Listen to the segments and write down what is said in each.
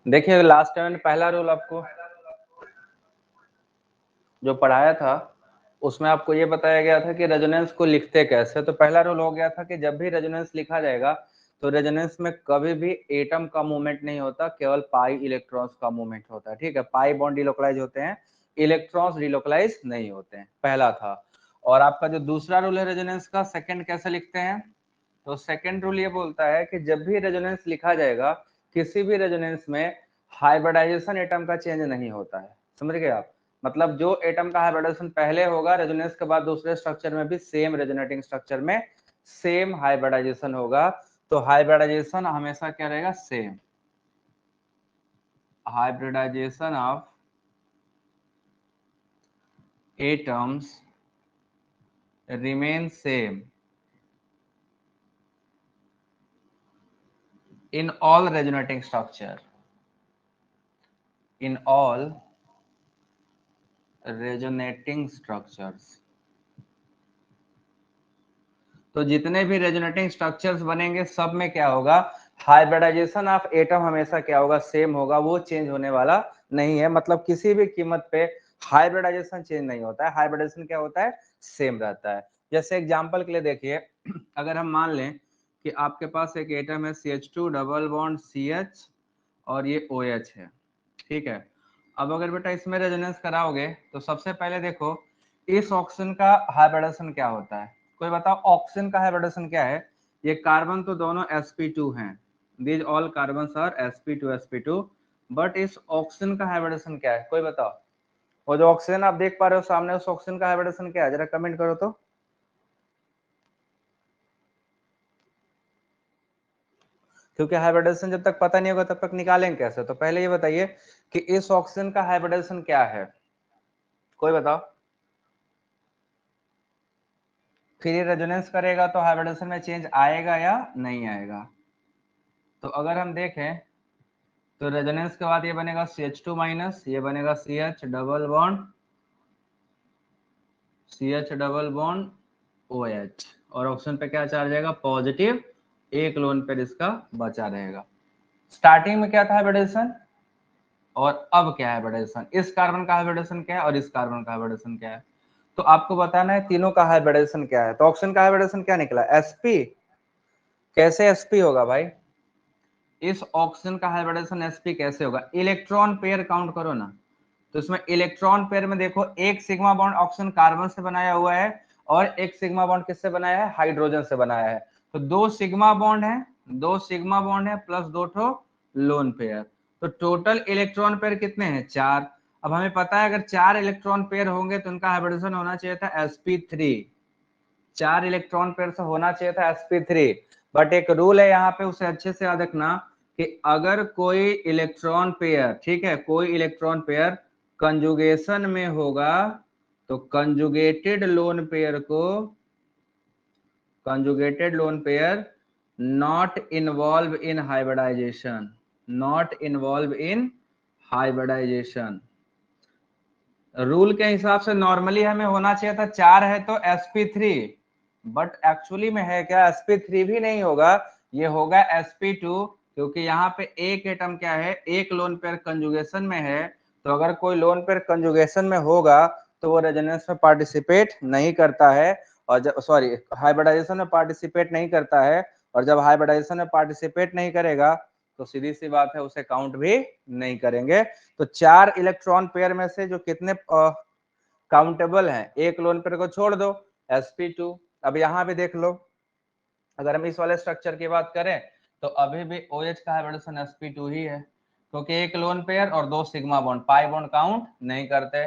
देखिए last time पहला rule आपको जो पढ़ाया था उसमें आपको ये बताया गया था कि रेजोनेंस को लिखते कैसे। तो पहला रूल हो गया था कि जब भी रेजोनेंस लिखा जाएगा तो रेजोनेंस में कभी भी एटम का मूवमेंट नहीं होता, केवल पाई इलेक्ट्रॉन्स का मूवमेंट होता है। ठीक है, पाई बॉन्ड डिलोकलाइज होते हैं, इलेक्ट्रॉन्स डिलोकलाइज नहीं होते हैं, पहला था। और आपका जो दूसरा रूल है रेजोनेंस का, सेकंड कैसे लिखते हैं, तो सेकंड रूल ये बोलता है कि जब भी रेजोनेंस लिखा जाएगा किसी भी रेजोनेंस में हाइब्रिडाइजेशन एटम का चेंज नहीं होता है। समझ गए आप, मतलब जो एटम का हाइब्रिडाइजेशन पहले होगा रेजोनेंस के बाद दूसरे स्ट्रक्चर में भी सेम रेजोनेटिंग स्ट्रक्चर में सेम हाइब्रिडाइजेशन होगा। तो हाइब्रिडाइजेशन हमेशा क्या रहेगा, same. Hybridisation of atoms remain same in all resonating structure, in all resonating structures। तो जितने भी रेजोनेटिंग स्ट्रक्चर्स बनेंगे सब में क्या होगा, हाइब्रिडाइजेशन ऑफ एटम हमेशा क्या होगा, सेम होगा, वो चेंज होने वाला नहीं है। मतलब किसी भी कीमत पे हाइब्रिडाइजेशन चेंज नहीं होता है, हाइब्रिडाइजेशन क्या होता है, सेम रहता है। जैसे एग्जांपल के लिए देखिए, अगर हम मान लें कि आपके पास एक एटम है CH2 डबल बॉन्ड CH और ये OH है, ठीक है। अब अगर बेटा इसमें रेजोनेंस कराओगे तो सबसे पहले देखो इस ऑक्सीजन का हाइब्रिडेशन क्या होता है, कोई बताओ ऑक्सीजन का हाइब्रिडेशन क्या है। ये कार्बन तो दोनों sp2 हैं, these all carbons are sp2 but इस ऑक्सीजन का हाइब्रिडेशन क्या है, कोई बताओ। वो जो ऑक्सीजन आप देख पा रहे हो सामने, उस ऑक्सीजन का हाइब्रिडेशन क्या है, जरा कमेंट करो तो। क्योंकि हाइब्रिडेशन जब तक पता नहीं होगा तब तक निकालेंगे कैसे। तो पहले ये बताइए कि इस ऑक्सीजन का हाइब्रिडेशन क्या है, कोई बताओ। फिर ये रेजोनेंस करेगा तो हाइब्रिडेशन में चेंज आएगा या नहीं आएगा। तो अगर हम देखें तो रेजोनेंस के बाद ये बनेगा CH2 माइनस, ये बनेगा CH डबल बॉन्ड OH और ऑक्सीजन पे क्या चार्ज आएगा, पॉजिटिव, एक लोन पेयर इसका बचा रहेगा। स्टार्टिंग में क्या था हाइब्रिडेशन और अब क्या है हाइब्रिडेशन, इस कार्बन का हाइब्रिडेशन क्या है और इस कार्बन का हाइब्रिडेशन क्या है। तो आपको बताना है तीनों का हाइब्रिडेशन क्या है। तो ऑक्सीजन का हाइब्रिडेशन क्या निकला, sp। कैसे sp होगा भाई, इस ऑक्सीजन का हाइब्रिडेशन sp कैसे होगा, इलेक्ट्रॉन पेयर काउंट करो ना। तो इसमें इलेक्ट्रॉन पेयर में देखो एक सिग्मा बॉन्ड ऑक्सीजन कार्बन से बनाया हुआ है और एक सिग्मा बॉन्ड किससे बनाया है, हाइड्रोजन से बनाया है। तो दो सिग्मा बॉन्ड है प्लस दो ठो लोन पेयर, तो टोटल इलेक्ट्रॉन पेयर कितने हैं, 4। अब हमें पता है अगर 4 इलेक्ट्रॉन पेयर होंगे तो उनका हाइब्रिडेशन होना चाहिए था sp3, 4 इलेक्ट्रॉन पेयर से होना चाहिए था sp3। बट एक रूल है यहाँ पे, उसे अच्छे से याद रखना कि अगर कोई इलेक्ट्रॉन पेयर, ठीक है, कोई इलेक्ट्रॉन पेयर कंजुगेशन में होगा तो conjugated lone pair not involve in hybridisation. Rule के हिसाब से नॉर्मली हमें होना चाहिए था 4 है तो sp3, बट एक्चुअली में है क्या, sp3 भी नहीं होगा, ये होगा sp2, क्योंकि यहाँ पे एक एटम क्या है, एक लोन पेयर कंजुगेशन में है। तो अगर कोई लोन पेयर कंजुगेशन में होगा तो वो रेजोनेंस में पार्टिसिपेट नहीं करता है, और जब सॉरी हाइब्रिडाइजेशन में पार्टिसिपेट नहीं करता है, और जब हाइब्रिडाइजेशन में पार्टिसिपेट नहीं करेगा तो सीधी सी बात है उसे काउंट भी नहीं करेंगे। तो 4 इलेक्ट्रॉन पेयर में से जो कितने काउंटेबल हैं, एक लोन पेयर को छोड़ दो sp2। अब यहाँ पे देख लो, अगर हम इस वाले स्ट्रक्चर की बात करें तो अभी भी OH का हाइब्रिडेशन sp2 ही है, क्योंकि एक लोन पेयर और दो sigma bond, pi bond count नहीं करते।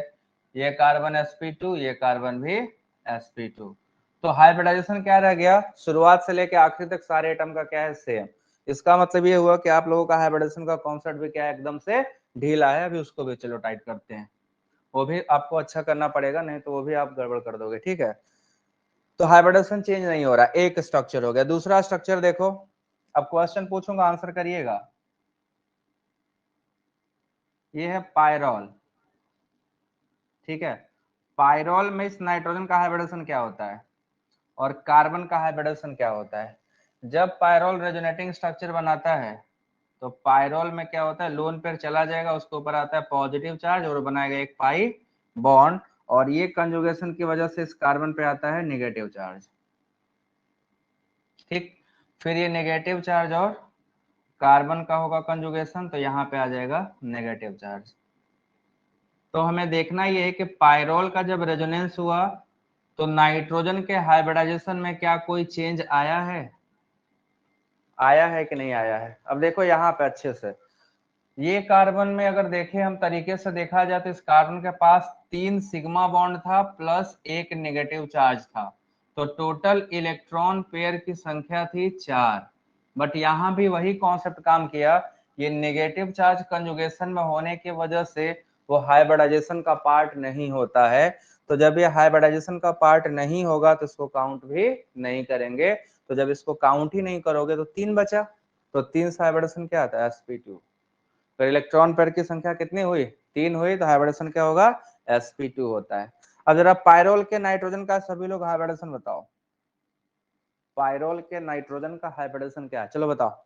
ये कार्बन sp2, ये कार्बन भी sp2। तो हाइब्रिडाइजेशन क्या रह गया, शुरुआत से लेकर आखिर तक सारे एटम का क्या है, सेम। इसका मतलब ये हुआ कि आप लोगों का हाइब्रिडेशन का कॉन्सेप्ट भी क्या है, एकदम से ढीला है। अभी उसको भी चलो टाइट करते हैं, वो भी आपको अच्छा करना पड़ेगा, नहीं तो वो भी आप गड़बड़ कर दोगे, ठीक है। तो हाइब्रिडेशन चेंज नहीं हो रहा, एक स्ट्रक्चर हो गया। दूसरा स्ट्रक्चर देखो, अब क्वेश्चन पूछूंगा आंसर करिएगा। ये है पायरॉल, ठीक है। पायरॉल में इस नाइट्रोजन का हाइब्रिडेशन क्या होता है और कार्बन का हाइब्रिडेशन क्या होता है। जब पायरॉल रेजोनेटिंग स्ट्रक्चर बनाता है तो पायरोल में क्या होता है, लोन पेयर चला जाएगा, उसके ऊपर आता है पॉजिटिव चार्ज और बनाएगा एक पाई बॉन्ड, और ये कंजुगेशन की वजह से इस कार्बन पे आता है नेगेटिव चार्ज। ठीक, फिर ये नेगेटिव चार्ज और कार्बन का होगा कंजुगेशन, तो यहाँ पे आ जाएगा नेगेटिव चार्ज। तो हमें देखना ये है कि पायरोल का जब रेजोनेंस हुआ तो नाइट्रोजन के हाइब्रिडाइजेशन में क्या कोई चेंज आया है कि नहीं आया है। अब देखो यहाँ पे अच्छे से, ये कार्बन में अगर देखें हम तरीके से देखा जाए तो इस कार्बन के पास 3 सिग्मा बॉन्ड था प्लस एक नेगेटिव चार्ज था, तो टोटल इलेक्ट्रॉन पेयर की संख्या थी 4। बट यहाँ भी वही कॉन्सेप्ट काम किया, ये नेगेटिव चार्ज कंजुगेशन में होने की वजह से वो हाइब्रिडाइजेशन का पार्ट नहीं होता है। तो जब ये हाइब्रिडाइजेशन का पार्ट नहीं होगा तो इसको काउंट भी नहीं करेंगे। तो जब इसको काउंट ही नहीं करोगे तो 3 बचा, तो 3 से हाइब्रिडेशन क्या आता है, sp2। तो इलेक्ट्रॉन पेयर की संख्या कितनी हुई, 3 हुई, तो हाइब्रिडेशन क्या होगा, sp2 होता है। अब जरा पायरोल के नाइट्रोजन का सभी लोग हाइब्रिडेशन बताओ, पायरोल के नाइट्रोजन का हाइब्रिडेशन क्या है, चलो बताओ।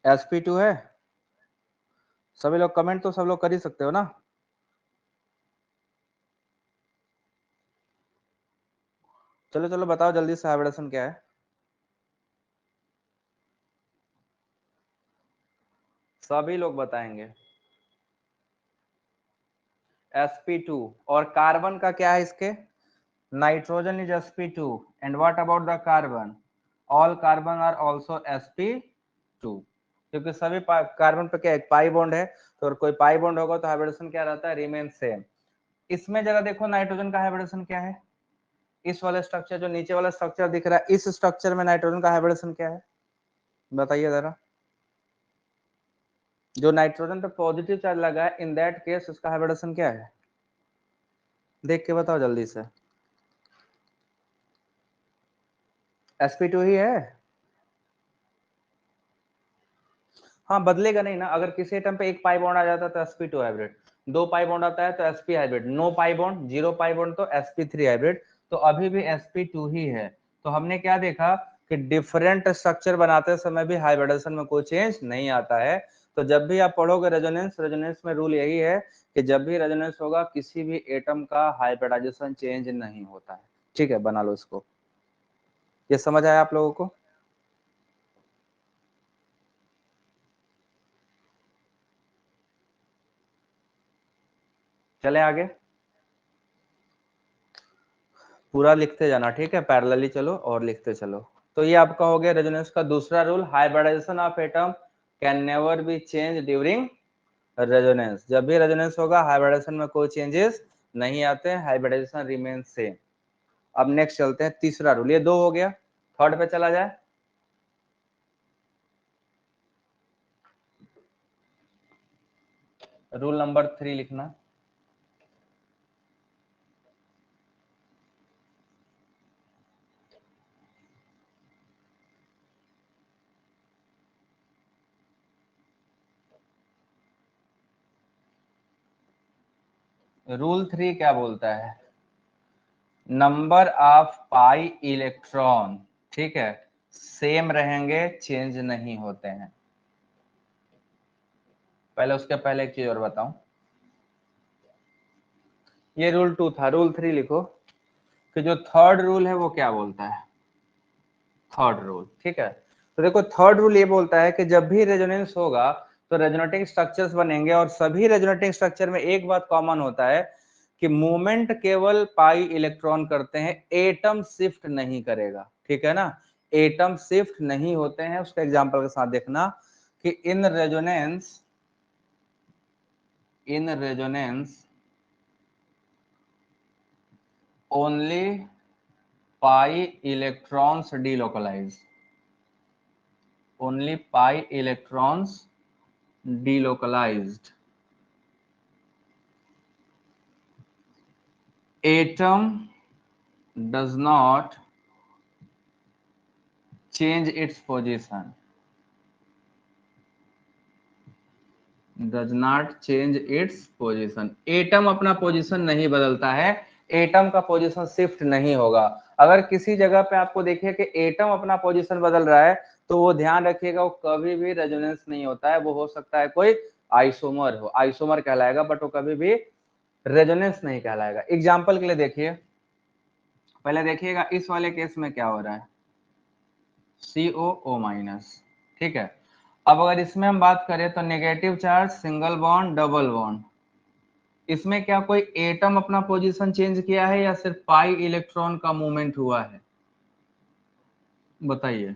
sp2 है, सभी लोग कमेंट तो सब लोग कर ही सकते हो ना। चलो चलो बताओ जल्दी से हाइब्रिडेशन क्या है, सभी लोग बताएंगे। sp2, और कार्बन का क्या है इसके, nitrogen is sp2 and what about the carbon, all carbon are also sp2, क्योंकि सभी कार्बन पे क्या एक पाई बॉन्ड है, तो कोई पाई बॉन्ड होगा तो हाइब्रिडेशन क्या रहता है, रिमेन सेम। इसमें जरा देखो नाइट्रोजन का हाइब्रिडेशन क्या है, इस वाले स्ट्रक्चर, जो नीचे वाला स्ट्रक्चर दिख रहा है, इस स्ट्रक्चर में नाइट्रोजन का हाइब्रिडेशन क्या है, बताइए जरा। जो नाइट्रोजन पे पॉजिटिव चार्ज लगा है, इन दैट केस उसका हाइब्रिडेशन क्या है, देख के बताओ जल्दी से। sp2 ही है, हाँ बदलेगा नहीं ना। अगर किसी एटम पे एक पाई बॉन्ड आ जाता है तो sp2 हाइब्रिड, 2 पाई बॉन्ड आता है तो sp hybrid, no pi bond, 0 pi bond तो sp3 हाइब्रिड, तो अभी भी sp2 ही है। तो हमने क्या देखा कि डिफरेंट स्ट्रक्चर बनाते समय भी हाइब्रिडेशन में कोई चेंज नहीं आता है। तो जब भी आप पढ़ोगे रेजोनेंस, रेजोनेंस में रूल यही है कि जब भी रेजोनेंस होगा किसी भी एटम का हाइब्रिडाइजेशन चेंज नहीं होता है। ठीक है, बना लो इसको, ये समझ आया आप लोगों को। चले आगे, पूरा लिखते जाना, ठीक है, पैरेलली चलो और लिखते चलो। तो ये आपका हो गया रेजोनेंस का दूसरा rule, hybridisation of atom can never be change during resonance. जब भी रेजोनेंस होगा हाइब्रिडाइजेशन में कोई चेंजेस नहीं आते हैं, हाइब्रिडाइजेशन रिमेन सेम। अब नेक्स्ट चलते हैं तीसरा रूल, ये 2 हो गया, थर्ड पे चला जाए। रूल नंबर 3 लिखना, रूल 3 क्या बोलता है, नंबर ऑफ पाई इलेक्ट्रॉन, ठीक है, सेम रहेंगे, चेंज नहीं होते हैं। पहले उसके पहले एक चीज और बताऊं, ये रूल 2 था, रूल 3 लिखो कि जो थर्ड रूल है वो क्या बोलता है, थर्ड रूल, ठीक है। तो देखो थर्ड रूल ये बोलता है कि जब भी रेजोनेंस होगा तो रेजोनेटिंग स्ट्रक्चर्स बनेंगे, और सभी रेजोनेटिंग स्ट्रक्चर में एक बात कॉमन होता है कि मूवमेंट केवल पाई इलेक्ट्रॉन करते हैं, एटम शिफ्ट नहीं करेगा, ठीक है ना, एटम शिफ्ट नहीं होते हैं। उसका एग्जांपल के साथ देखना कि in resonance only pi electrons delocalize, only pi electrons delocalized, atom does not change its position, does not change its position, atom अपना पोजीशन नहीं बदलता है, एटम का पोजीशन शिफ्ट नहीं होगा। अगर किसी जगह पे आपको देखिए कि एटम अपना पोजीशन बदल रहा है तो वो ध्यान रखिएगा, वो कभी भी रेजोनेंस नहीं होता है, वो हो सकता है कोई आइसोमर हो, आइसोमर कहलाएगा, बट वो कभी भी रेजोनेंस नहीं कहलाएगा। एग्जाम्पल के लिए देखिए, पहले देखिएगा इस वाले केस में क्या हो रहा है, COO-, ठीक है। अब अगर इसमें हम बात करें तो negative charge, single bond, double bond, इसमें क्या कोई एटम अपना पोजीशन चेंज किया है या सिर्फ पाई इलेक्ट्रॉन का मूवमेंट हुआ है, बताइए।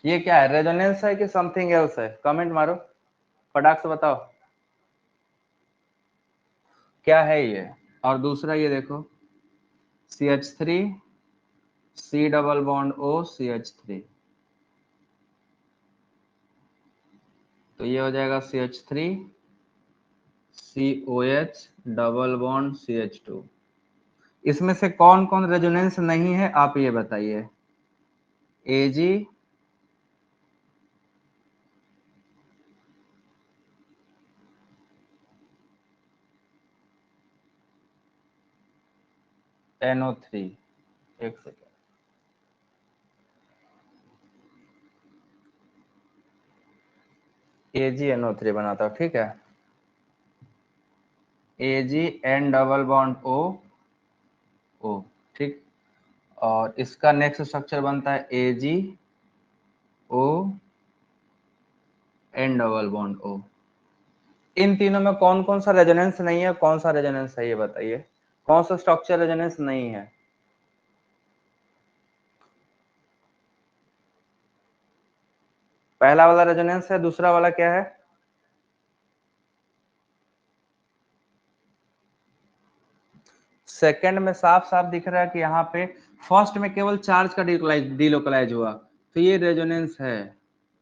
ये क्या है, रेजोनेंस है कि समथिंग एल्स है, कमेंट मारो, फटाक से बताओ क्या है ये। और दूसरा ये देखो, CH3 C double bond O CH3, तो ये हो जाएगा CH3 COH double bond CH2। इसमें से कौन कौन रेजोनेंस नहीं है आप ये बताइए, Ag, NO3, एक सेकेंड, AgNO3 बनाता हूँ, ठीक है। AgN डबल बॉन्ड O, ठीक। और इसका नेक्स्ट स्ट्रक्चर बनता है AgON डबल बॉन्ड O। इन तीनों में कौन कौन सा रेजोनेंस नहीं है, कौन सा रेजोनेंस है ये बताइए, कौन सा स्ट्रक्चर रेजोनेंस नहीं है। पहला वाला रेजोनेंस है, दूसरा वाला क्या है, सेकंड में साफ साफ दिख रहा है कि यहाँ पे फर्स्ट में केवल चार्ज का डिलोकलाइज हुआ, तो ये रेजोनेंस है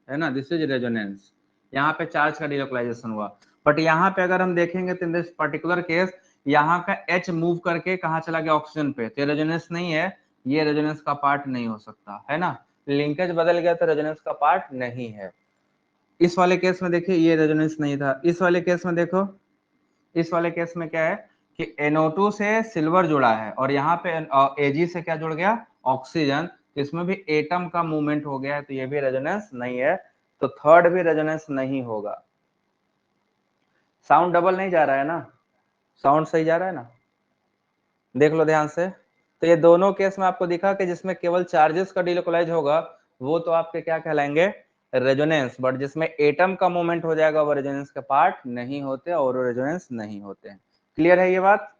ना, दिस इज रेजोनेंस, यहाँ पे चार्ज का डिलोकलाइजेशन हुआ। बट यहाँ पे अगर हम देखेंगे तो इन दिस पर्टिकुलर केस यहाँ का H मूव करके कहाँ चला गया, ऑक्सीजन पे, तो रेजोनेंस नहीं है, ये रेजोनेंस का पार्ट नहीं हो सकता, है ना, लिंकेज बदल गया तो रेजोनेंस का पार्ट नहीं है। इस वाले केस में देखिए ये रेजोनेंस नहीं था, इस वाले केस में देखो, इस वाले केस में क्या है कि NO2 से सिल्वर जुड़ा है और यहाँ पे Ag से क्या जुड़ गया, ऑक्सीजन, तो इसमें भी एटम का मूवमेंट हो गया है, तो ये भी रेजोनेंस नहीं है, तो थर्ड भी रेजोनेंस नहीं होगा। साउंड डबल नहीं जा रहा है ना, साउंड सही जा रहा है ना, देख लो ध्यान से। तो ये दोनों केस में आपको दिखा कि जिसमें केवल चार्जेस का डिलोकलाइज होगा वो तो आपके क्या कहलाएंगे, रेजोनेंस, बट जिसमें एटम का मूवमेंट हो जाएगा वो रेजोनेंस के पार्ट नहीं होते और रेजोनेंस नहीं होते हैं। क्लियर है ये बात।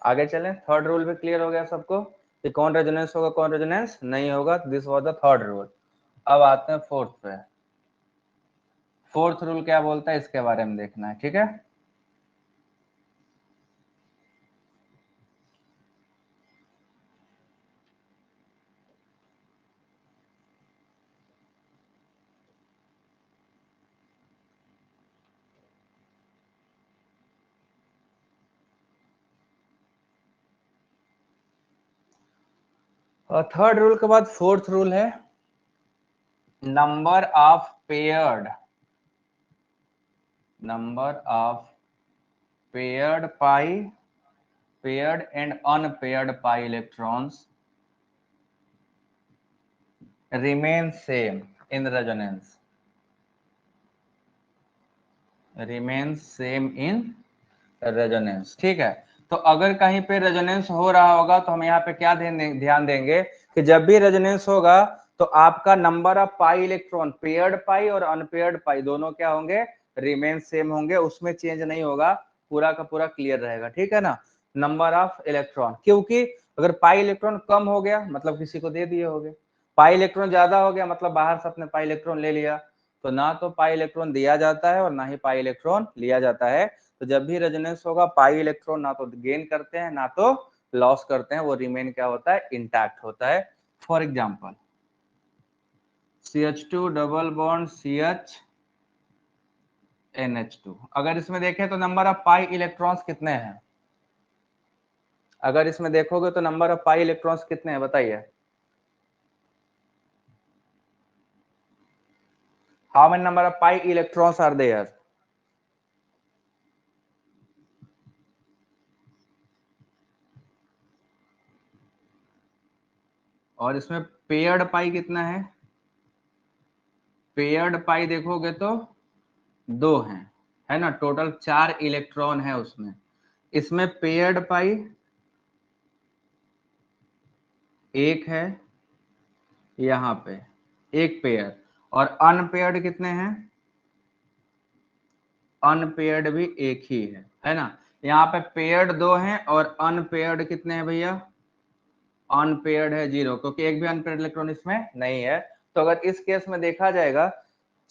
आगे चलें, थर्ड रूल भी क्लियर हो गया सबको कि कौन रेजोनेंस होगा कौन रेजोनेंस नहीं होगा, this was the third rule. अब आते हैं फोर्थ पे, फोर्थ रूल क्या बोलता है इसके बारे में देखना है, ठीक है। और थर्ड रूल के बाद फोर्थ रूल है number of paired paired and unpaired pi electrons remain same in resonance, ठीक है। तो अगर कहीं पे रेजोनेंस हो रहा होगा तो हम यहाँ पे क्या ध्यान देंगे कि जब भी रेजोनेंस होगा तो आपका number of pi electron, paired pi और अनपेयर्ड पाई दोनों क्या होंगे, रिमेन सेम होंगे, उसमें चेंज नहीं होगा, पूरा का पूरा क्लियर रहेगा, ठीक है ना। नंबर ऑफ इलेक्ट्रॉन, क्योंकि अगर पाई इलेक्ट्रॉन कम हो गया मतलब किसी को दे दिए होंगे, पाई इलेक्ट्रॉन ज्यादा हो गया मतलब बाहर से अपने पाई इलेक्ट्रॉन ले लिया, तो ना तो पाई इलेक्ट्रॉन दिया जाता है और ना ही पाई इलेक्ट्रॉन लिया जाता है। तो जब भी रेजोनेंस होगा पाई इलेक्ट्रॉन ना तो गेन करते हैं ना तो लॉस करते हैं, वो रिमेन क्या होता है, इंटैक्ट होता है। For example CH2 double bond CH NH2, अगर इसमें देखें तो नंबर ऑफ पाई इलेक्ट्रॉन्स कितने हैं, अगर इसमें देखोगे तो नंबर ऑफ पाई इलेक्ट्रॉन्स कितने हैं बताइए। How many number of pi electrons are there? और इसमें पेयर्ड पाई कितना है? पेयर्ड पाई देखोगे तो 2 है ना, टोटल 4 इलेक्ट्रॉन है उसमें। इसमें पेयर्ड पाई 1 है यहाँ पे, 1 पेयर, और अनपेयर्ड कितने हैं? अनपेयर्ड भी 1 ही है ना। यहाँ पे पेयर्ड 2 हैं और अनपेयर्ड कितने हैं भैया? अनपेयर्ड है 0, क्योंकि एक भी अनपेयर्ड इलेक्ट्रॉन इसमें नहीं है। तो अगर इस केस में देखा जाएगा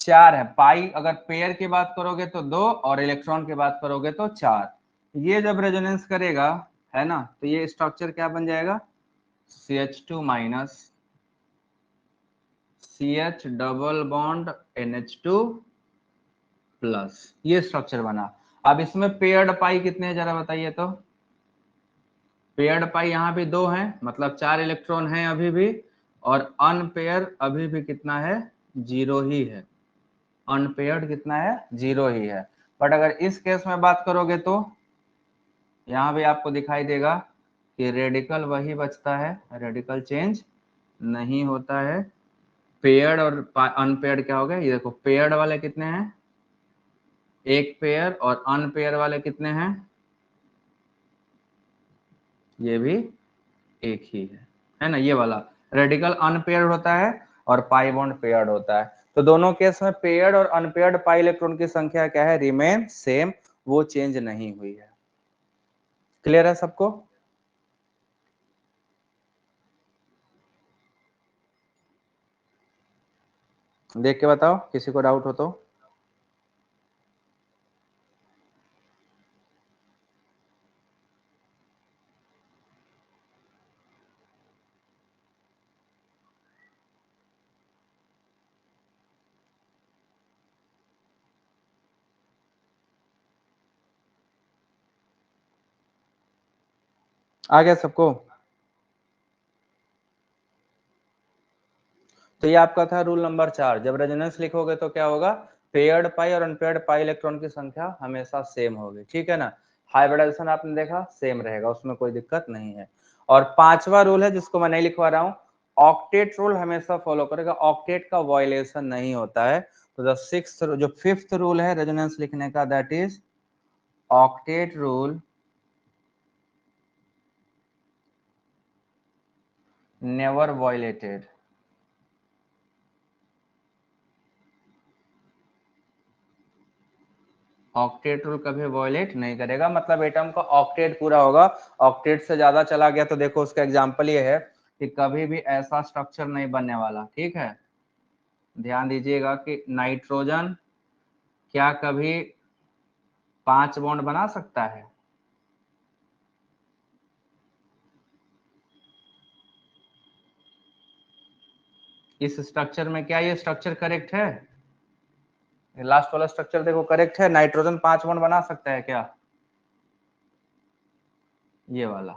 4 है पाई, अगर पेयर की बात करोगे तो 2 और इलेक्ट्रॉन की बात करोगे तो 4। ये जब रेजोनेंस करेगा है ना, तो ये स्ट्रक्चर क्या बन जाएगा? CH2 minus CH double bond NH2 plus, ये स्ट्रक्चर बना। अब इसमें पेयर्ड पाई कितने हैं जरा बताइए तो? पेयर्ड पाई यहाँ भी 2 हैं, मतलब 4 इलेक्ट्रॉन हैं अभी भी, और अनपेयर अभी भी कितना है? 0 ही है। अनपेयर्ड कितना है? 0 ही है। बट अगर इस केस में बात करोगे तो यहाँ भी आपको दिखाई देगा कि रेडिकल वही बचता है, रेडिकल चेंज नहीं होता है। पेयर्ड और अनपेयर्ड क्या हो गया? ये देखो, पेयर्ड वाले कितने हैं? 1 पेयर, और अनपेयर वाले कितने हैं? ये भी 1 ही है ना। ये वाला रेडिकल अनपेयर्ड होता है और पाई बॉन्ड पेयर्ड होता है। तो दोनों केस में पेयर्ड और अनपेयर्ड पाई इलेक्ट्रॉन की संख्या क्या है? रिमेन सेम, वो चेंज नहीं हुई है। क्लियर है सबको? देख के बताओ, किसी को डाउट हो तो। आ गया सबको? तो ये आपका था रूल नंबर 4। जब रेजोनेंस लिखोगे तो क्या होगा? पेयर्ड पाई और अनपेयर्ड पाई इलेक्ट्रॉन की संख्या हमेशा सेम होगी, ठीक है ना। हाइब्रिडाइजेशन आपने देखा सेम रहेगा, उसमें कोई दिक्कत नहीं है। और 5वां रूल है जिसको मैं नहीं लिखवा रहा हूँ, ऑक्टेट रूल हमेशा फॉलो करेगा, ऑक्टेट का वायलेशन नहीं होता है। तो जो 5th रूल है रेजोनेंस लिखने का, that is octet rule never violated. Octet rule कभी वॉयलेट नहीं करेगा, मतलब एटम का ऑक्टेट पूरा होगा। ऑक्टेट से ज्यादा चला गया तो देखो उसका एग्जांपल ये है कि कभी भी ऐसा स्ट्रक्चर नहीं बनने वाला, ठीक है। ध्यान दीजिएगा कि नाइट्रोजन क्या कभी 5 बॉन्ड बना सकता है? इस स्ट्रक्चर में क्या ये स्ट्रक्चर करेक्ट है? लास्ट वाला स्ट्रक्चर देखो करेक्ट है? नाइट्रोजन 5 बॉन्ड बना सकता है क्या? ये वाला,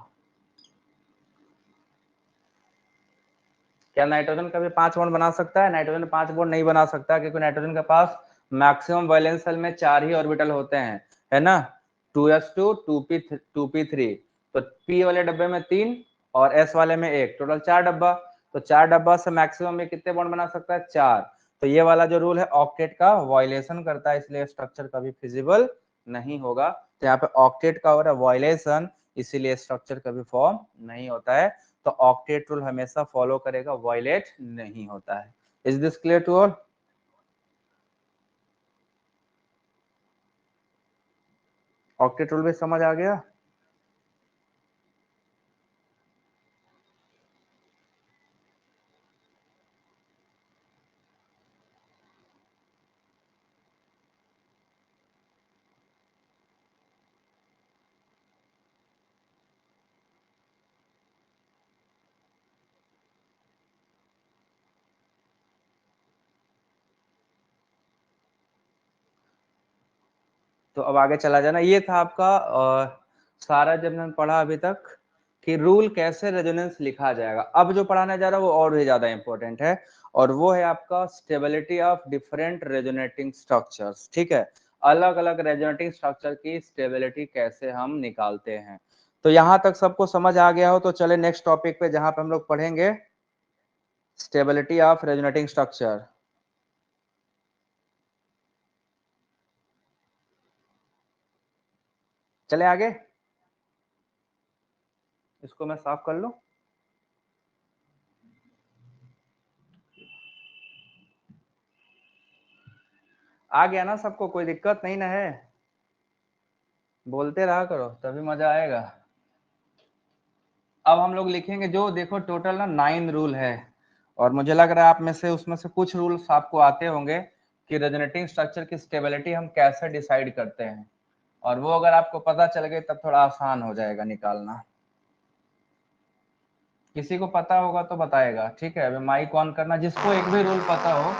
क्या नाइट्रोजन कभी 5 बॉन्ड बना सकता है? नाइट्रोजन 5 बॉन्ड नहीं बना सकता, क्योंकि नाइट्रोजन के पास मैक्सिमम वैलेंस शेल में 4 ही ऑर्बिटल होते हैं, है ना। 2s2 2p3, तो p वाले डब्बे में 3 और s वाले में 1, टोटल 4 डब्बा। तो 4 डब्बा से मैक्सिमम में कितने बॉन्ड बना सकता है? 4। तो ये वाला जो रूल है ऑक्टेट का वायलेशन करता है, इसलिए स्ट्रक्चर कभी फिजिबल नहीं होगा। तो यहाँ पे ऑक्टेट का हो रहा है वायलेशन, इसीलिए स्ट्रक्चर कभी फॉर्म नहीं होता है। तो ऑक्टेट रूल हमेशा फॉलो करेगा, वायलेट नहीं होता है। Is this clear to all? Octet rule भी समझ आ गया? तो अब आगे चला जाना। ये था आपका सारा जब हमने पढ़ा अभी तक कि रूल कैसे रेजोनेंस लिखा जाएगा। अब जो पढ़ाने जा रहा है वो और भी ज्यादा इंपॉर्टेंट है। और वो है आपका stability of different resonating structures. ठीक है, अलग अलग रेजोनेटिंग स्ट्रक्चर की स्टेबिलिटी कैसे हम निकालते हैं। तो यहां तक सबको समझ आ गया हो तो चले नेक्स्ट टॉपिक पे, जहां पे हम लोग पढ़ेंगे स्टेबिलिटी ऑफ रेजोनेटिंग स्ट्रक्चर। चले आगे, इसको मैं साफ कर लूं। आ गया ना सबको, कोई दिक्कत नहीं ना है? बोलते रहा करो तभी मजा आएगा। अब हम लोग लिखेंगे जो, देखो टोटल ना 9 रूल है, और मुझे लग रहा है आप में से उसमें से कुछ रूल्स आपको आते होंगे कि रेजोनेटिंग स्ट्रक्चर की स्टेबिलिटी हम कैसे डिसाइड करते हैं, और वो अगर आपको पता चल गए तब थोड़ा आसान हो जाएगा निकालना। किसी को पता होगा तो बताएगा, ठीक है? अभी माइक ऑन करना, जिसको एक भी रूल पता हो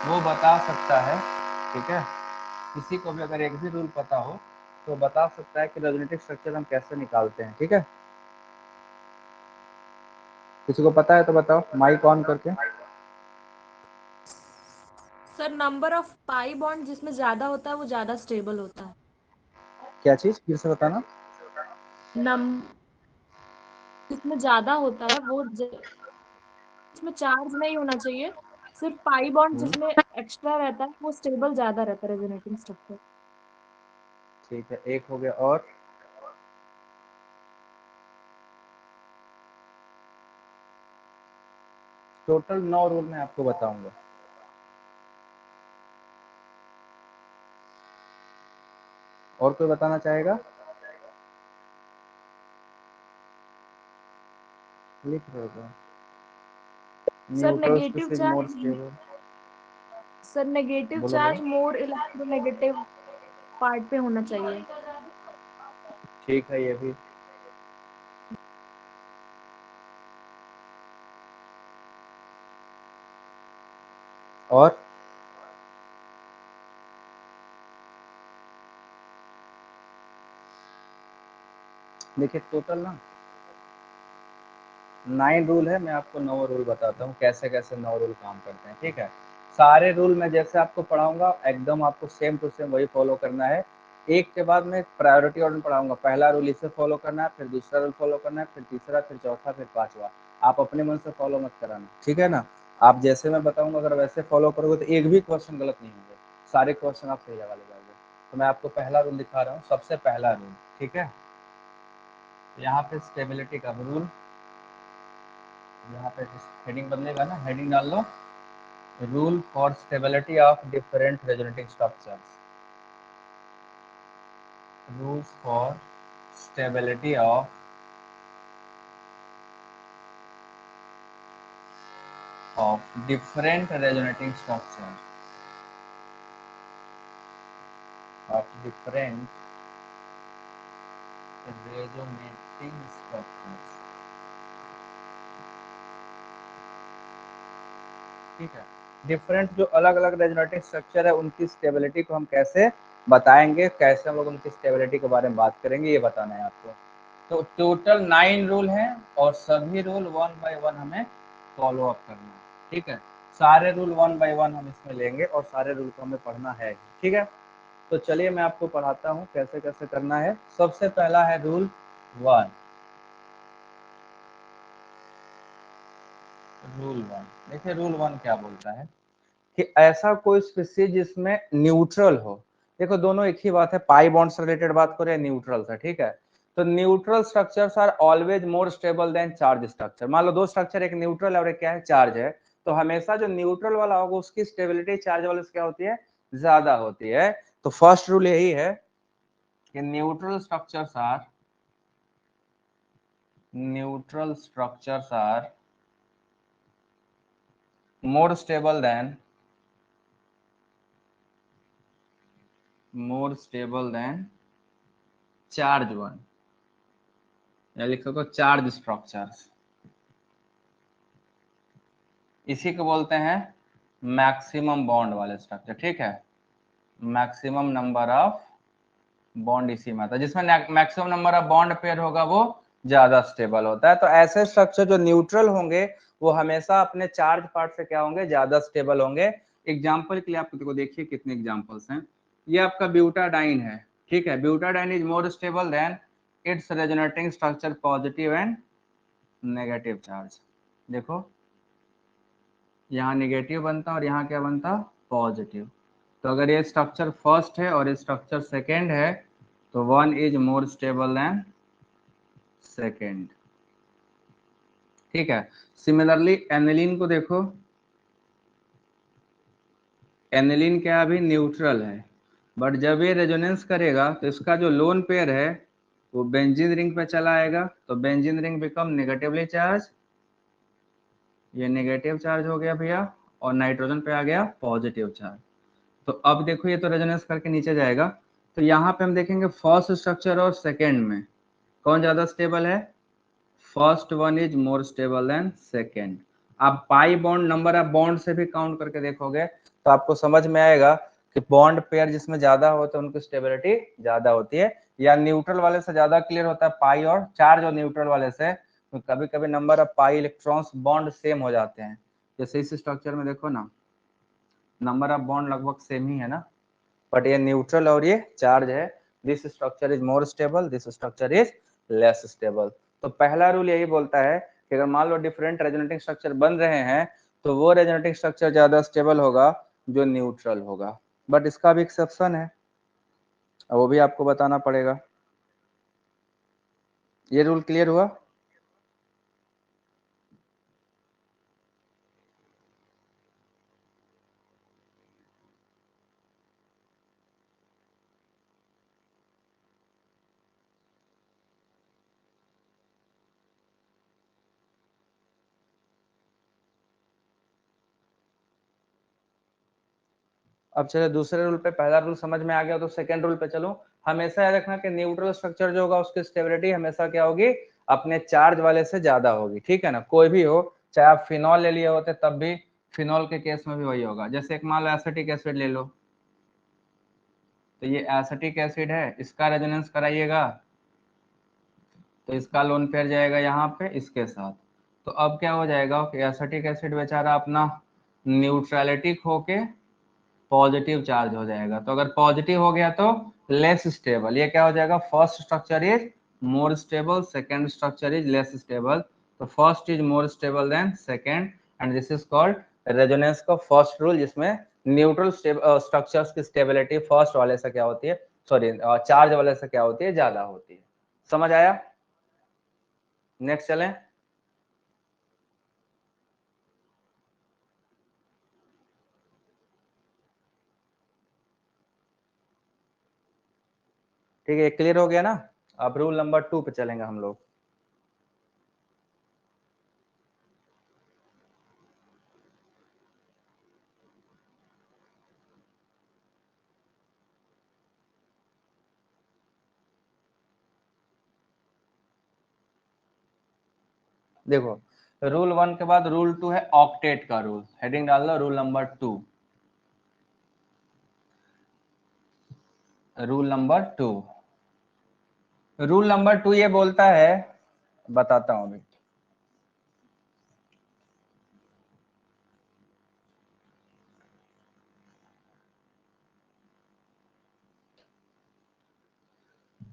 वो बता सकता है, ठीक है? किसी को भी अगर एक भी रूल पता हो तो बता सकता है कि रेजोनेटिंग स्ट्रक्चर हम कैसे निकालते हैं, ठीक है? किसी को पता है तो बताओ माइक ऑन करके। Sir number of pi bond जिसमें ज्यादा होता है वो ज्यादा स्टेबल होता है। क्या चीज, फिर से बताना। जिसमें ज्यादा होता है वो इसमें चार्ज नहीं होना चाहिए, सिर्फ पाई बॉन्ड जिसमें एक्स्ट्रा रहता है वो स्टेबल ज्यादा रहता है रेजोनेटिंग स्ट्रक्चर। ठीक है, एक हो गया। और टोटल 9 रूल मैं आपको बताऊंगा। और कोई बताना चाहेगा? लिख रहे हो? सर न्यूट्रल नेगेटिव स्पीसीज मोर चार्ज, स्टेबल। सर नेगेटिव बोलो चार्ज बोलो। मोर इलेक्ट्रोनेगेटिव पार्ट पे होना चाहिए। ठीक है, ये भी। और देखिए टोटल ना 9 रूल है, मैं आपको 9 रूल बताता हूँ कैसे कैसे 9 रूल काम करते हैं, ठीक है? सारे रूल मैं जैसे आपको पढ़ाऊंगा एकदम आपको सेम टू सेम वही फॉलो करना है। एक के बाद मैं प्रायोरिटी ऑर्डर पढ़ाऊंगा, पहला रूल इसे फॉलो करना है, फिर दूसरा रूल फॉलो करना है, फिर तीसरा, फिर चौथा, फिर पांचवा। आप अपने मन से फॉलो मत कराना, ठीक है ना? आप जैसे मैं बताऊंगा अगर वैसे फॉलो करोगे तो एक भी क्वेश्चन गलत नहीं होंगे, सारे क्वेश्चन आप सही जगह ले जाओगे। तो मैं आपको पहला रूल दिखा रहा हूँ, सबसे पहला रूल, ठीक है? यहाँ पे स्टेबिलिटी का रूल, यहाँ पे हेडिंग बदलेगा ना, हेडिंग डाल लो rule for stability of different resonating structures. Rules for stability of different resonating structures, of different resonating structures, ठीक है? डिफरेंट जो अलग अलग रेजोनेटिंग स्ट्रक्चर है उनकी स्टेबिलिटी को हम कैसे बताएंगे, कैसे हम लोग उनकी स्टेबिलिटी के बारे में बात करेंगे, ये बताना है आपको। तो टोटल 9 रूल हैं और सभी रूल 1 बाय 1 हमें फॉलो अप करना है, ठीक है? सारे रूल 1 बाय 1 हम इसमें लेंगे और सारे रूल को हमें पढ़ना है, ठीक है? तो चलिए मैं आपको पढ़ाता हूँ कैसे कैसे करना है। सबसे पहला है रूल 1। रूल 1 देखिए, रूल 1 क्या बोलता है कि ऐसा कोई स्पीसीज जिसमें न्यूट्रल हो, देखो दोनों एक ही बात है, पाई बॉन्ड से रिलेटेड बात करें न्यूट्रल से, ठीक है? तो neutral structures are always more stable than charge structure. मान लो दो स्ट्रक्चर, एक न्यूट्रल है और एक क्या है, चार्ज है, तो हमेशा जो न्यूट्रल वाला होगा उसकी स्टेबिलिटी चार्ज वाले से क्या होती है, ज्यादा होती है। तो फर्स्ट रूल यही है कि neutral structures are more stable than charge one, या लिख सको चार्ज स्ट्रक्चर्स। इसी को बोलते हैं मैक्सिमम बॉन्ड वाले स्ट्रक्चर, ठीक है? मैक्सिमम नंबर ऑफ बॉन्ड इसी में आता है, जिसमें maximum number of bond pair होगा वो ज्यादा स्टेबल होता है। तो ऐसे स्ट्रक्चर जो न्यूट्रल होंगे वो हमेशा अपने चार्ज पार्ट से क्या होंगे, ज्यादा स्टेबल होंगे। एग्जाम्पल के लिए आपको देखिए कितने एग्जाम्पल्स हैं। ये आपका ब्यूटाडाइन है, ठीक है। Butadiene is more stable then it's resonating structure positive and negative charge. देखो यहाँ नेगेटिव बनता और यहाँ क्या बनता, पॉजिटिव। तो अगर ये स्ट्रक्चर फर्स्ट है और ये स्ट्रक्चर सेकेंड है तो one is more stable than second, ठीक है। सिमिलरली एनिलीन को देखो, एनिलीन क्या अभी न्यूट्रल है, बट जब ये रेजोनेंस करेगा तो इसका जो लोन पेयर है वो बेंजीन रिंग पे चला आएगा, तो benzene ring become negatively charge, ये नेगेटिव चार्ज हो गया भैया, और नाइट्रोजन पे आ गया पॉजिटिव चार्ज। तो अब देखो ये तो रेजोनेंस करके नीचे जाएगा, तो यहाँ पे हम देखेंगे फर्स्ट स्ट्रक्चर और सेकेंड में कौन ज्यादा स्टेबल है, first one is more stable than second. आप pi bond, number of bond से भी काउंट करके देखोगे तो आपको समझ में आएगा कि बॉन्ड पेयर जिसमें ज्यादा होते हैं उनकी स्टेबिलिटी ज्यादा होती है, या न्यूट्रल वाले से ज्यादा क्लियर होता है पाई और चार्ज, और न्यूट्रल वाले से तो कभी कभी number of pi electrons bond same हो जाते हैं। जैसे इस स्ट्रक्चर में देखो ना, नंबर ऑफ बॉन्ड लगभग सेम ही है ना, बट ये न्यूट्रल और ये चार्ज है। This structure is more stable, this structure is less stable. तो पहला रूल यही बोलता है कि अगर मान लो डिफरेंट रेजोनेटिंग स्ट्रक्चर बन रहे हैं तो वो रेजोनेटिंग स्ट्रक्चर ज्यादा स्टेबल होगा जो न्यूट्रल होगा, बट इसका भी एक्सेप्शन है, वो भी आपको बताना पड़ेगा। ये रूल क्लियर हुआ? अब चलो दूसरे रूल पे, पहला रूल समझ में आ गया तो सेकंड रूल पे चलो। हमेशा याद रखना कि न्यूट्रल स्ट्रक्चर जो होगा उसकी स्टेबिलिटी हमेशा क्या होगी, अपने चार्ज वाले से ज्यादा होगी, ठीक है ना। कोई भी हो, चाहे आप फिनॉल ले लिए होते तब भी फिनॉल के केस में भी वही होगा। जैसे एक मान लो एसिटिक एसिड ले लो, तो ये एसिटिक एसिड है, इसका रेजोनेंस कराइएगा तो इसका लोन पेयर जाएगा यहाँ पे इसके साथ, तो अब क्या हो जाएगा कि एसिटिक एसिड बेचारा अपना न्यूट्रलिटी खो के पॉजिटिव चार्ज हो जाएगा। तो अगर पॉजिटिव हो गया तो लेस स्टेबल, ये क्या हो जाएगा, first structure is more stable, second structure is less stable. तो first is more stable than second, and this is called resonance का फर्स्ट रूल, जिसमें न्यूट्रल स्ट्रक्चर्स की स्टेबिलिटी फर्स्ट वाले से क्या होती है, सॉरी चार्ज वाले से क्या होती है, ज्यादा होती है। समझ आया? नेक्स्ट चलें। ठीक है, क्लियर हो गया ना? अब रूल नंबर 2 पे चलेंगे हम लोग। देखो रूल 1 के बाद रूल 2 है ऑक्टेट का रूल, हेडिंग डाल दो rule number 2। Rule number 2, rule number 2 ये बोलता है, बताता हूं अभी।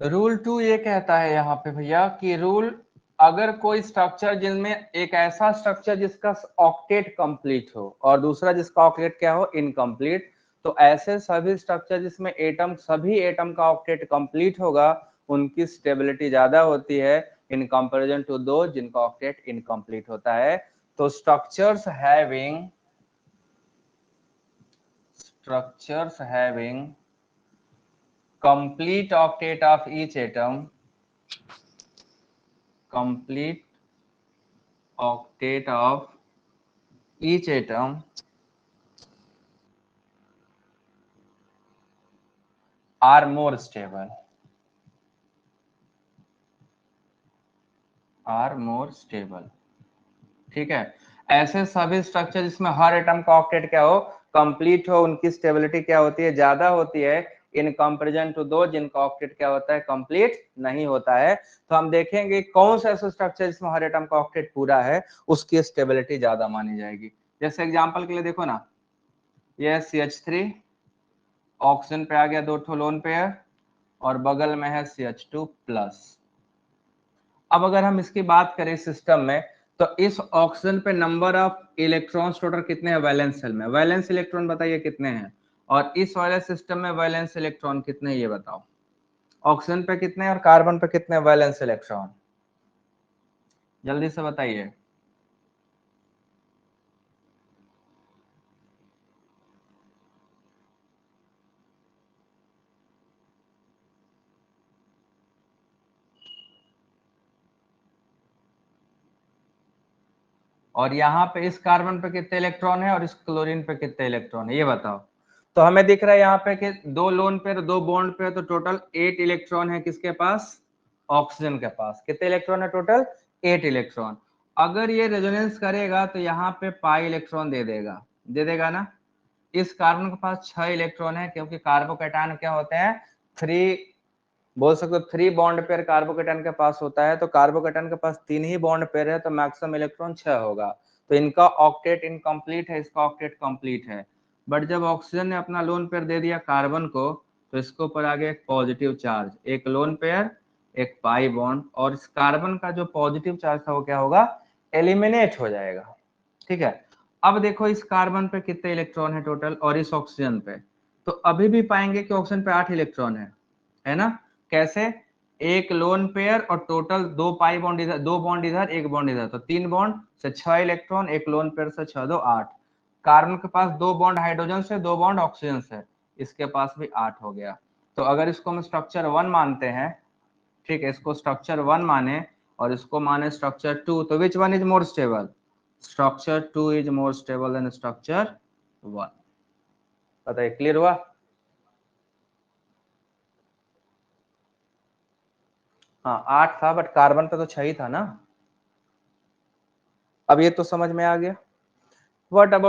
रूल 2 ये कहता है यहाँ पे भैया कि रूल, अगर कोई स्ट्रक्चर जिनमें एक ऐसा स्ट्रक्चर जिसका ऑक्टेट कंप्लीट हो और दूसरा जिसका ऑक्टेट क्या हो, इनकम्प्लीट, तो ऐसे सभी स्ट्रक्चर जिसमें एटम, सभी एटम का ऑक्टेट कंप्लीट होगा उनकी स्टेबिलिटी ज्यादा होती है इन कंपैरिजन टू दो जिनका ऑक्टेट इनकम्प्लीट होता है। तो structures having complete octet of each atom, complete octet of each atom are more stable, are more stable, ठीक है। ऐसे सभी स्ट्रक्चर जिसमें हर एटम का ऑक्टेट क्या हो, कंप्लीट हो, उनकी स्टेबिलिटी क्या होती है, ज्यादा होती है इन कंपेरिजन टू दो जिनका ऑक्टेट क्या होता है, कंप्लीट नहीं होता है। तो हम देखेंगे कौन सा ऐसा स्ट्रक्चर जिसमें हर एटम का ऑक्टेट पूरा है, उसकी स्टेबिलिटी ज्यादा मानी जाएगी। जैसे एग्जांपल के लिए देखो ना, ये CH3, ऑक्सीजन पे आ गया 2 ठो लोन पेयर और बगल में है CH2+। अब अगर हम इसकी बात करें सिस्टम में, तो इस ऑक्सीजन पे नंबर ऑफ इलेक्ट्रॉन्स टोटल कितने हैं वैलेंस शेल में, वैलेंस इलेक्ट्रॉन बताइए कितने हैं, और इस वाले सिस्टम में वैलेंस इलेक्ट्रॉन कितने हैं ये बताओ। ऑक्सीजन पे कितने और कार्बन पे कितने वैलेंस इलेक्ट्रॉन, जल्दी से बताइए। और यहाँ पे इस कार्बन पे कितने इलेक्ट्रॉन है और इस क्लोरीन पे कितने इलेक्ट्रॉन है ये बताओ। तो हमें दिख रहा है यहाँ पे कि 2 लोन पेयर 2 बॉन्ड पेयर, तो टोटल 8 इलेक्ट्रॉन है किसके पास, ऑक्सीजन के पास। कितने इलेक्ट्रॉन है टोटल, 8 इलेक्ट्रॉन। अगर ये रेजोनेंस करेगा तो यहाँ पे पाई इलेक्ट्रॉन दे देगा ना। इस कार्बन के पास 6 इलेक्ट्रॉन है, क्योंकि कार्बोकैटायन क्या होते हैं, 3 बोल सकते हो 3 बॉन्ड पेयर कार्बोकेटन के पास होता है। तो कार्बोकेटन के पास 3 ही बॉन्ड पेयर है, तो मैक्सिमम इलेक्ट्रॉन 6 होगा। तो इनका ऑक्टेट इनकम्प्लीट है, इसका ऑक्टेट कंप्लीट है। बट जब ऑक्सीजन ने अपना लोन पेयर दे दिया कार्बन को, तो इसके ऊपर आ गया एक पॉजिटिव चार्ज, एक लोन पेयर एक पाई बॉन्ड, और इस कार्बन का जो पॉजिटिव चार्ज था वो क्या होगा, एलिमिनेट हो जाएगा। ठीक है। अब देखो इस कार्बन पे कितने इलेक्ट्रॉन है टोटल और इस ऑक्सीजन पे, तो अभी भी पाएंगे कि ऑक्सीजन पे 8 इलेक्ट्रॉन है ना। कैसे, एक लोन पेयर और टोटल 2 पाई बॉन्ड इधर, 2 बॉन्ड इधर, 1 बॉन्ड इधर, तो 3 बॉन्ड से 6 इलेक्ट्रॉन, एक लोन पेयर से 6 2 8। कार्बन के पास 2 बॉन्ड हाइड्रोजन से, 2 बॉन्ड ऑक्सीजन से, इसके पास भी 8 हो गया। तो अगर इसको हम स्ट्रक्चर 1 मानते हैं, ठीक है, इसको स्ट्रक्चर 1 माने और इसको माने स्ट्रक्चर 2, तो which one is more stable, structure 2 is more stable then structure 1। बताइए, क्लियर हुआ। हाँ 8 था, बट कार्बन पे तो 6 ही था ना। अब ये तो समझ में आ गया। What about